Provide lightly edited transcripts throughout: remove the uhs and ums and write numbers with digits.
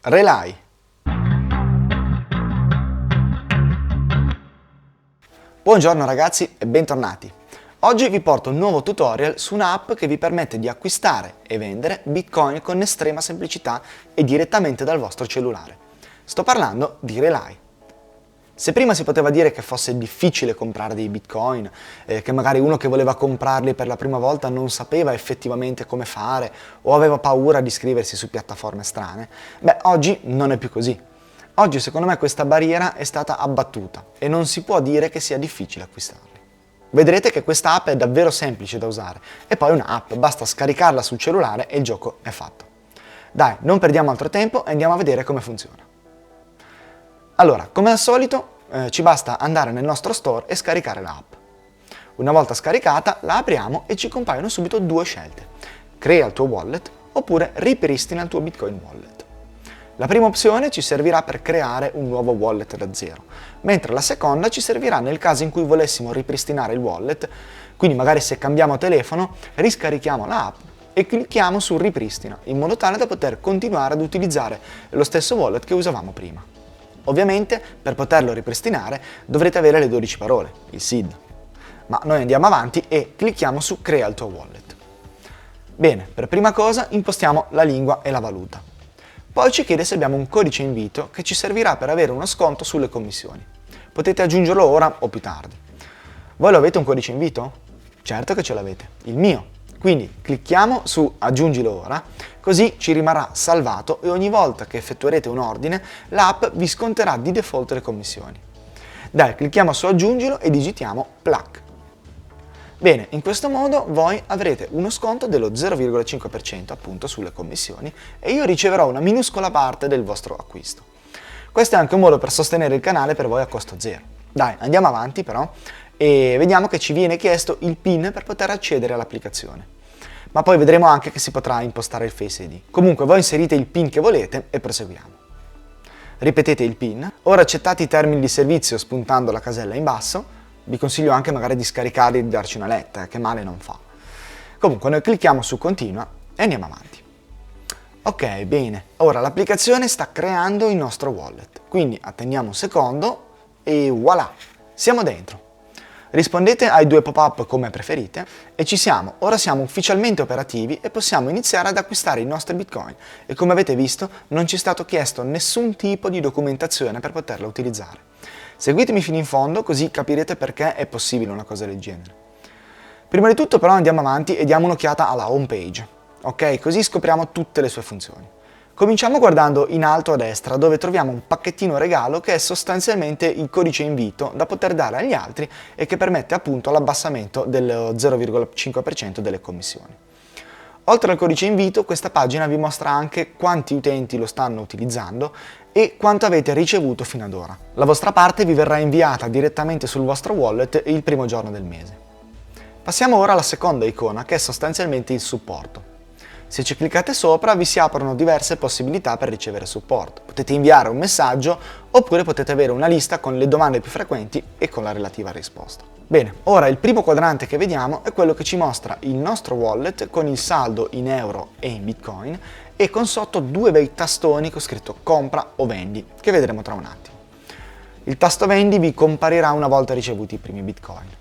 Relay. Buongiorno ragazzi e bentornati. Oggi vi porto un nuovo tutorial su un'app che vi permette di acquistare e vendere Bitcoin con estrema semplicità e direttamente dal vostro cellulare. Sto parlando di Relay. Se prima si poteva dire che fosse difficile comprare dei Bitcoin, che magari uno che voleva comprarli per la prima volta non sapeva effettivamente come fare o aveva paura di iscriversi su piattaforme strane, oggi non è più così. Oggi secondo me questa barriera è stata abbattuta e non si può dire che sia difficile acquistarli. Vedrete che questa app è davvero semplice da usare e poi è un'app, basta scaricarla sul cellulare e il gioco è fatto. Dai, non perdiamo altro tempo e andiamo a vedere come funziona. Allora, come al solito, ci basta andare nel nostro store e scaricare l'app. Una volta scaricata, la apriamo e ci compaiono subito due scelte. Crea il tuo wallet oppure ripristina il tuo Bitcoin wallet. La prima opzione ci servirà per creare un nuovo wallet da zero, mentre la seconda ci servirà nel caso in cui volessimo ripristinare il wallet, quindi magari se cambiamo telefono, riscarichiamo l'app e clicchiamo su ripristina, in modo tale da poter continuare ad utilizzare lo stesso wallet che usavamo prima. Ovviamente, per poterlo ripristinare, dovrete avere le 12 parole, il SID. Ma noi andiamo avanti e clicchiamo su Crea il tuo wallet. Bene, per prima cosa impostiamo la lingua e la valuta. Poi ci chiede se abbiamo un codice invito che ci servirà per avere uno sconto sulle commissioni. Potete aggiungerlo ora o più tardi. Voi lo avete un codice invito? Certo che ce l'avete, il mio. Quindi clicchiamo su Aggiungilo ora, così ci rimarrà salvato e ogni volta che effettuerete un ordine, l'app vi sconterà di default le commissioni. Dai, clicchiamo su Aggiungilo e digitiamo PLAC. Bene, in questo modo voi avrete uno sconto dello 0,5% appunto sulle commissioni e io riceverò una minuscola parte del vostro acquisto. Questo è anche un modo per sostenere il canale per voi a costo zero. Dai, andiamo avanti però e vediamo che ci viene chiesto il PIN per poter accedere all'applicazione. Ma poi vedremo anche che si potrà impostare il Face ID. Comunque voi inserite il PIN che volete e proseguiamo. Ripetete il PIN, ora accettate i termini di servizio spuntando la casella in basso, vi consiglio anche magari di scaricarli e di darci una letta, che male non fa. Comunque noi clicchiamo su Continua e andiamo avanti. Ok, bene, ora l'applicazione sta creando il nostro wallet, quindi attendiamo un secondo e voilà, siamo dentro. Rispondete ai due pop-up come preferite e ci siamo, ora siamo ufficialmente operativi e possiamo iniziare ad acquistare i nostri Bitcoin e come avete visto non ci è stato chiesto nessun tipo di documentazione per poterla utilizzare. Seguitemi fino in fondo così capirete perché è possibile una cosa del genere. Prima di tutto però andiamo avanti e diamo un'occhiata alla home page, ok? Così scopriamo tutte le sue funzioni. Cominciamo guardando in alto a destra dove troviamo un pacchettino regalo che è sostanzialmente il codice invito da poter dare agli altri e che permette appunto l'abbassamento del 0,5% delle commissioni. Oltre al codice invito, questa pagina vi mostra anche quanti utenti lo stanno utilizzando e quanto avete ricevuto fino ad ora. La vostra parte vi verrà inviata direttamente sul vostro wallet il primo giorno del mese. Passiamo ora alla seconda icona che è sostanzialmente il supporto. Se ci cliccate sopra vi si aprono diverse possibilità per ricevere supporto. Potete inviare un messaggio oppure potete avere una lista con le domande più frequenti e con la relativa risposta. Bene, ora il primo quadrante che vediamo è quello che ci mostra il nostro wallet con il saldo in euro e in Bitcoin e con sotto due bei tastoni con scritto compra o vendi, che vedremo tra un attimo. Il tasto vendi vi comparirà una volta ricevuti i primi Bitcoin.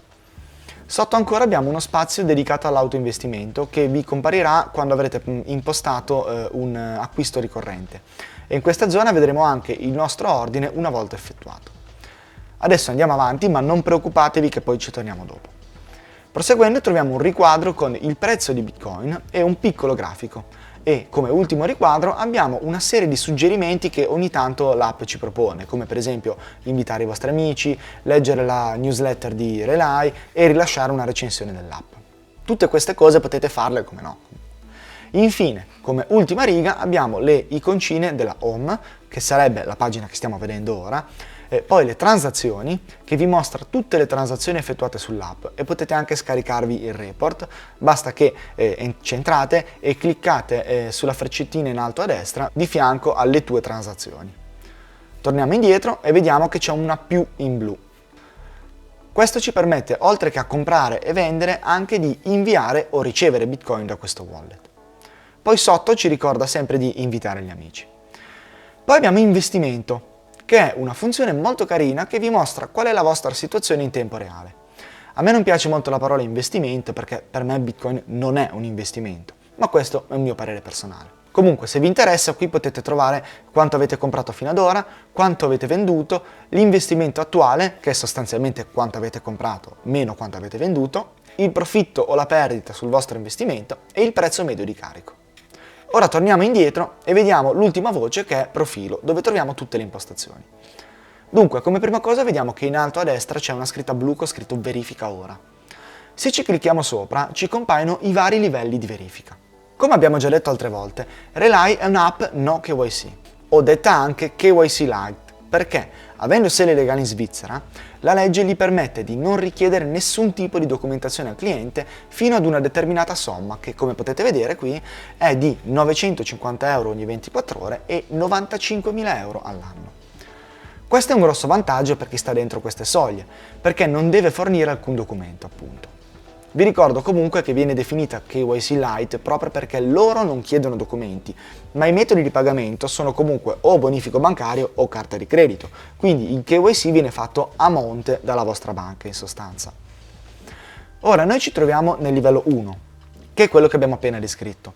Sotto ancora abbiamo uno spazio dedicato all'autoinvestimento che vi comparirà quando avrete impostato un acquisto ricorrente e in questa zona vedremo anche il nostro ordine una volta effettuato. Adesso andiamo avanti ma non preoccupatevi che poi ci torniamo dopo. Proseguendo troviamo un riquadro con il prezzo di Bitcoin e un piccolo grafico e come ultimo riquadro abbiamo una serie di suggerimenti che ogni tanto l'app ci propone, come per esempio invitare i vostri amici, leggere la newsletter di Relay e rilasciare una recensione dell'app. Tutte queste cose potete farle come no. Infine, come ultima riga abbiamo le iconcine della home, che sarebbe la pagina che stiamo vedendo ora, poi le transazioni, che vi mostra tutte le transazioni effettuate sull'app e potete anche scaricarvi il report, basta che ci entrate e cliccate sulla freccettina in alto a destra di fianco alle tue transazioni. Torniamo indietro e vediamo che c'è una più in blu. Questo ci permette, oltre che a comprare e vendere, anche di inviare o ricevere Bitcoin da questo wallet. Poi sotto ci ricorda sempre di invitare gli amici. Poi abbiamo investimento, che è una funzione molto carina che vi mostra qual è la vostra situazione in tempo reale. A me non piace molto la parola investimento perché per me Bitcoin non è un investimento, ma questo è un mio parere personale. Comunque, se vi interessa, qui potete trovare quanto avete comprato fino ad ora, quanto avete venduto, l'investimento attuale, che è sostanzialmente quanto avete comprato meno quanto avete venduto, il profitto o la perdita sul vostro investimento e il prezzo medio di carico. Ora torniamo indietro e vediamo l'ultima voce che è profilo, dove troviamo tutte le impostazioni. Dunque, come prima cosa vediamo che in alto a destra c'è una scritta blu con scritto verifica ora. Se ci clicchiamo sopra, ci compaiono i vari livelli di verifica. Come abbiamo già detto altre volte, Relai è un'app no KYC, o detta anche KYC Light, perché, avendo sede legale in Svizzera, la legge gli permette di non richiedere nessun tipo di documentazione al cliente fino ad una determinata somma, che come potete vedere qui è di 950 euro ogni 24 ore e 95.000 euro all'anno. Questo è un grosso vantaggio per chi sta dentro queste soglie, perché non deve fornire alcun documento, appunto. Vi ricordo comunque che viene definita KYC Lite proprio perché loro non chiedono documenti, ma i metodi di pagamento sono comunque o bonifico bancario o carta di credito, quindi il KYC viene fatto a monte dalla vostra banca in sostanza. Ora noi ci troviamo nel livello 1, che è quello che abbiamo appena descritto,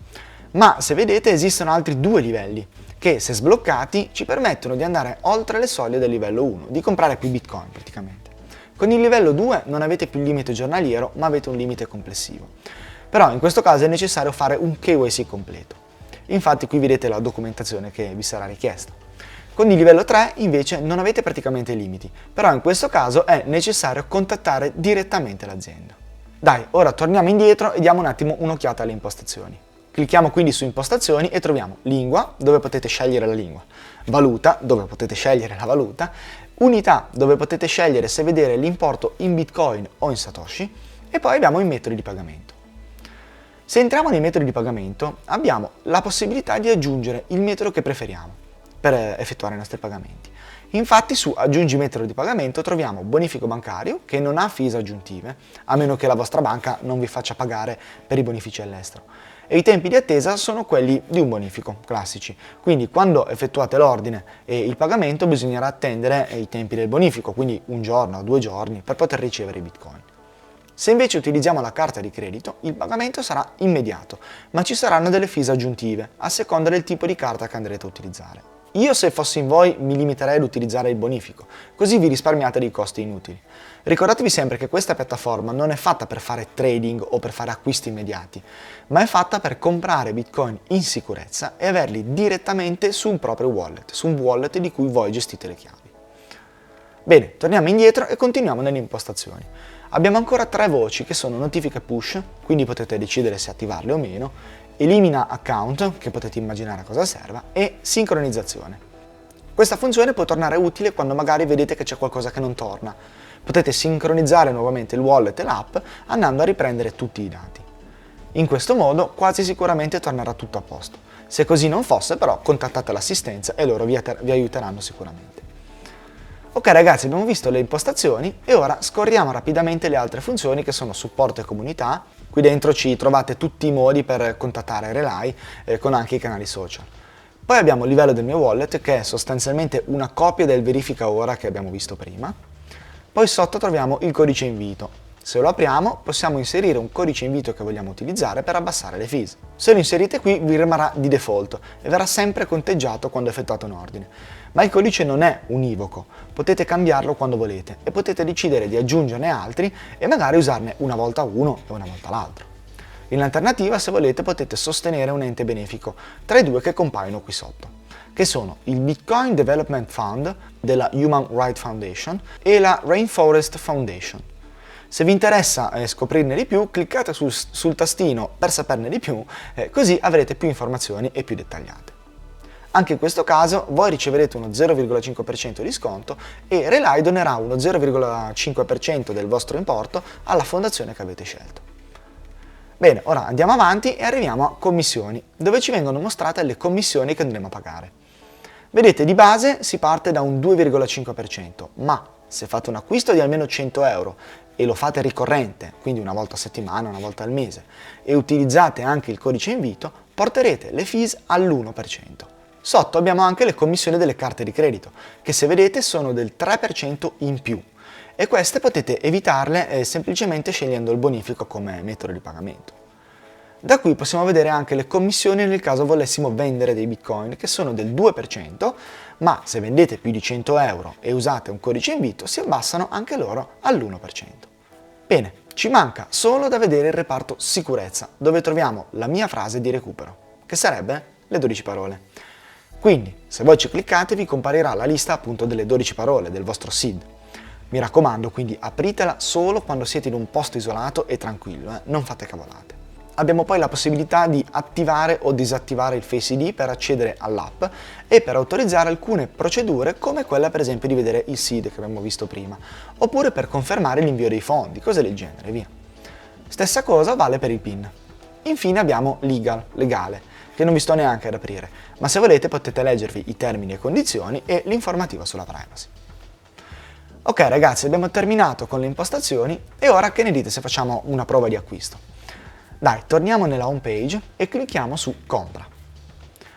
ma se vedete esistono altri due livelli, che se sbloccati ci permettono di andare oltre le soglie del livello 1, di comprare più Bitcoin praticamente. Con il livello 2 non avete più il limite giornaliero, ma avete un limite complessivo. Però in questo caso è necessario fare un KYC completo. Infatti qui vedete la documentazione che vi sarà richiesta. Con il livello 3 invece non avete praticamente limiti, però in questo caso è necessario contattare direttamente l'azienda. Dai, ora torniamo indietro e diamo un attimo un'occhiata alle impostazioni. Clicchiamo quindi su impostazioni e troviamo lingua, dove potete scegliere la lingua, valuta, dove potete scegliere la valuta, unità, dove potete scegliere se vedere l'importo in Bitcoin o in Satoshi, e poi abbiamo i metodi di pagamento. Se entriamo nei metodi di pagamento abbiamo la possibilità di aggiungere il metodo che preferiamo per effettuare i nostri pagamenti. Infatti su aggiungi metodo di pagamento troviamo bonifico bancario che non ha fees aggiuntive, a meno che la vostra banca non vi faccia pagare per i bonifici all'estero. E i tempi di attesa sono quelli di un bonifico, classici. Quindi quando effettuate l'ordine e il pagamento bisognerà attendere i tempi del bonifico, quindi un giorno o 2 giorni, per poter ricevere i Bitcoin. Se invece utilizziamo la carta di credito, il pagamento sarà immediato, ma ci saranno delle fees aggiuntive, a seconda del tipo di carta che andrete a utilizzare. Io se fossi in voi mi limiterei ad utilizzare il bonifico, così vi risparmiate dei costi inutili. Ricordatevi sempre che questa piattaforma non è fatta per fare trading o per fare acquisti immediati, ma è fatta per comprare Bitcoin in sicurezza e averli direttamente su un proprio wallet, su un wallet di cui voi gestite le chiavi. Bene, torniamo indietro e continuiamo nelle impostazioni. Abbiamo ancora 3 voci che sono notifiche push, quindi potete decidere se attivarle o meno, elimina account, che potete immaginare a cosa serva, e sincronizzazione. Questa funzione può tornare utile quando magari vedete che c'è qualcosa che non torna. Potete sincronizzare nuovamente il wallet e l'app andando a riprendere tutti i dati. In questo modo quasi sicuramente tornerà tutto a posto. Se così non fosse però contattate l'assistenza e loro vi aiuteranno sicuramente. Ok ragazzi, abbiamo visto le impostazioni e ora scorriamo rapidamente le altre funzioni che sono supporto e comunità. Qui dentro ci trovate tutti i modi per contattare Relai con anche i canali social. Poi abbiamo il livello del mio wallet che è sostanzialmente una copia del verifica ora che abbiamo visto prima. Poi sotto troviamo il codice invito. Se lo apriamo possiamo inserire un codice invito che vogliamo utilizzare per abbassare le fees. Se lo inserite qui vi rimarrà di default e verrà sempre conteggiato quando effettuate un ordine. Ma il codice non è univoco, potete cambiarlo quando volete e potete decidere di aggiungerne altri e magari usarne una volta uno e una volta l'altro. In alternativa, se volete, potete sostenere un ente benefico tra i due che compaiono qui sotto, che sono il Bitcoin Development Fund della Human Rights Foundation e la Rainforest Foundation. Se vi interessa scoprirne di più, cliccate sul tastino per saperne di più, così avrete più informazioni e più dettagliate. Anche in questo caso voi riceverete uno 0,5% di sconto e Relai donerà uno 0,5% del vostro importo alla fondazione che avete scelto. Bene, ora andiamo avanti e arriviamo a commissioni, dove ci vengono mostrate le commissioni che andremo a pagare. Vedete, di base si parte da un 2,5%, ma se fate un acquisto di almeno 100 euro e lo fate ricorrente, quindi una volta a settimana, una volta al mese, e utilizzate anche il codice invito, porterete le fees all'1%. Sotto abbiamo anche le commissioni delle carte di credito, che se vedete sono del 3% in più, e queste potete evitarle semplicemente scegliendo il bonifico come metodo di pagamento. Da qui possiamo vedere anche le commissioni nel caso volessimo vendere dei bitcoin, che sono del 2%, ma se vendete più di 100 euro e usate un codice invito si abbassano anche loro all'1%. Bene, ci manca solo da vedere il reparto sicurezza, dove troviamo la mia frase di recupero, che sarebbe le 12 parole. Quindi, se voi ci cliccate vi comparirà la lista appunto delle 12 parole del vostro SID. Mi raccomando, quindi apritela solo quando siete in un posto isolato e tranquillo, non fate cavolate. Abbiamo poi la possibilità di attivare o disattivare il Face ID per accedere all'app e per autorizzare alcune procedure come quella per esempio di vedere il SID che abbiamo visto prima, oppure per confermare l'invio dei fondi, cose del genere, via. Stessa cosa vale per il PIN. Infine abbiamo Legal, legale, che non vi sto neanche ad aprire, ma se volete potete leggervi i termini e condizioni e l'informativa sulla privacy. Ok ragazzi, abbiamo terminato con le impostazioni e ora che ne dite se facciamo una prova di acquisto? Dai, torniamo nella home page e clicchiamo su Compra.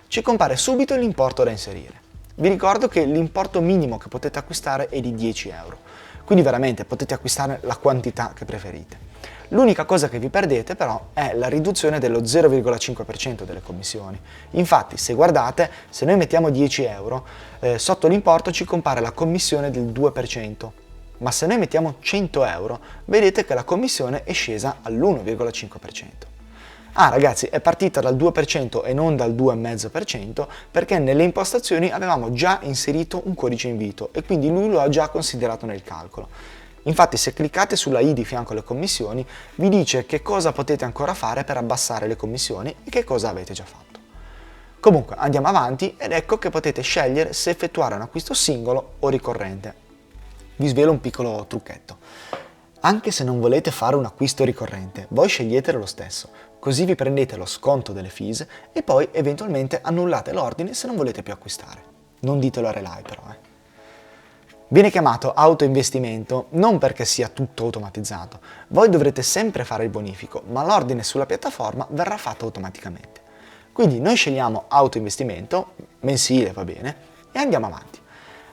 Ci compare subito l'importo da inserire. Vi ricordo che l'importo minimo che potete acquistare è di 10 euro, quindi veramente potete acquistare la quantità che preferite. L'unica cosa che vi perdete però è la riduzione dello 0,5% delle commissioni. Infatti, se guardate, se noi mettiamo 10 euro, sotto l'importo ci compare la commissione del 2%. Ma se noi mettiamo 100 euro, vedete che la commissione è scesa all'1,5%. Ah ragazzi, è partita dal 2% e non dal 2,5% perché nelle impostazioni avevamo già inserito un codice invito e quindi lui lo ha già considerato nel calcolo. Infatti se cliccate sulla i di fianco alle commissioni vi dice che cosa potete ancora fare per abbassare le commissioni e che cosa avete già fatto. Comunque andiamo avanti ed ecco che potete scegliere se effettuare un acquisto singolo o ricorrente. Vi svelo un piccolo trucchetto. Anche se non volete fare un acquisto ricorrente, voi sceglietelo lo stesso, così vi prendete lo sconto delle fees e poi eventualmente annullate l'ordine se non volete più acquistare. Non ditelo a Relay però. Viene chiamato autoinvestimento non perché sia tutto automatizzato, voi dovrete sempre fare il bonifico, ma l'ordine sulla piattaforma verrà fatto automaticamente. Quindi noi scegliamo autoinvestimento, mensile va bene, e andiamo avanti.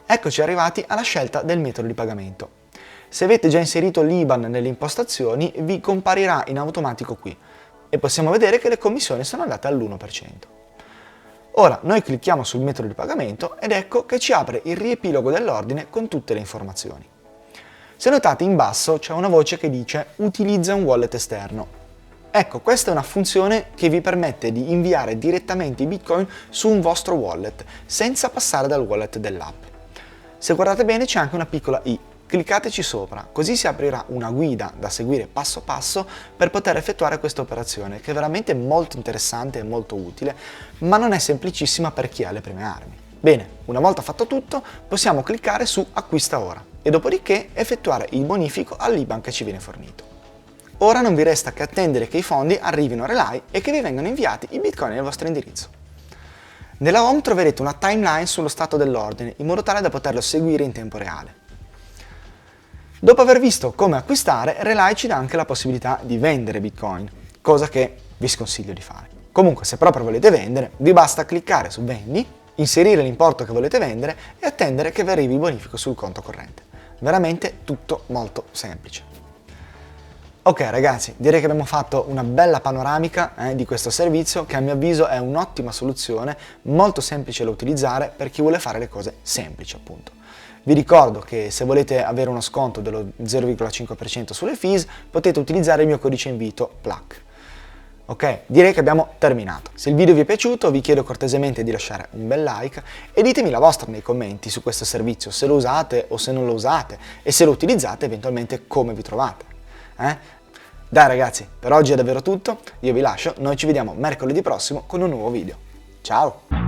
Eccoci arrivati alla scelta del metodo di pagamento. Se avete già inserito l'IBAN nelle impostazioni vi comparirà in automatico qui e possiamo vedere che le commissioni sono andate all'1%. Ora noi clicchiamo sul metodo di pagamento ed ecco che ci apre il riepilogo dell'ordine con tutte le informazioni. Se notate in basso c'è una voce che dice utilizza un wallet esterno. Ecco, questa è una funzione che vi permette di inviare direttamente i bitcoin su un vostro wallet senza passare dal wallet dell'app. Se guardate bene c'è anche una piccola i, cliccateci sopra, così si aprirà una guida da seguire passo passo per poter effettuare questa operazione che è veramente molto interessante e molto utile, ma non è semplicissima per chi ha le prime armi. Bene, una volta fatto tutto possiamo cliccare su acquista ora e dopodiché effettuare il bonifico all'IBAN che ci viene fornito. Ora non vi resta che attendere che i fondi arrivino a Relay e che vi vengano inviati i bitcoin nel vostro indirizzo. Nella home troverete una timeline sullo stato dell'ordine, in modo tale da poterlo seguire in tempo reale. Dopo aver visto come acquistare, Relay ci dà anche la possibilità di vendere bitcoin, cosa che vi sconsiglio di fare. Comunque, se proprio volete vendere, vi basta cliccare su Vendi, inserire l'importo che volete vendere e attendere che vi arrivi il bonifico sul conto corrente. Veramente tutto molto semplice. Ok ragazzi, direi che abbiamo fatto una bella panoramica di questo servizio che a mio avviso è un'ottima soluzione, molto semplice da utilizzare per chi vuole fare le cose semplici appunto. Vi ricordo che se volete avere uno sconto dello 0,5% sulle fees potete utilizzare il mio codice invito PLAC. Ok, direi che abbiamo terminato. Se il video vi è piaciuto vi chiedo cortesemente di lasciare un bel like e ditemi la vostra nei commenti su questo servizio, se lo usate o se non lo usate e se lo utilizzate eventualmente come vi trovate. Dai ragazzi, per oggi è davvero tutto, io vi lascio, noi ci vediamo mercoledì prossimo con un nuovo video. Ciao!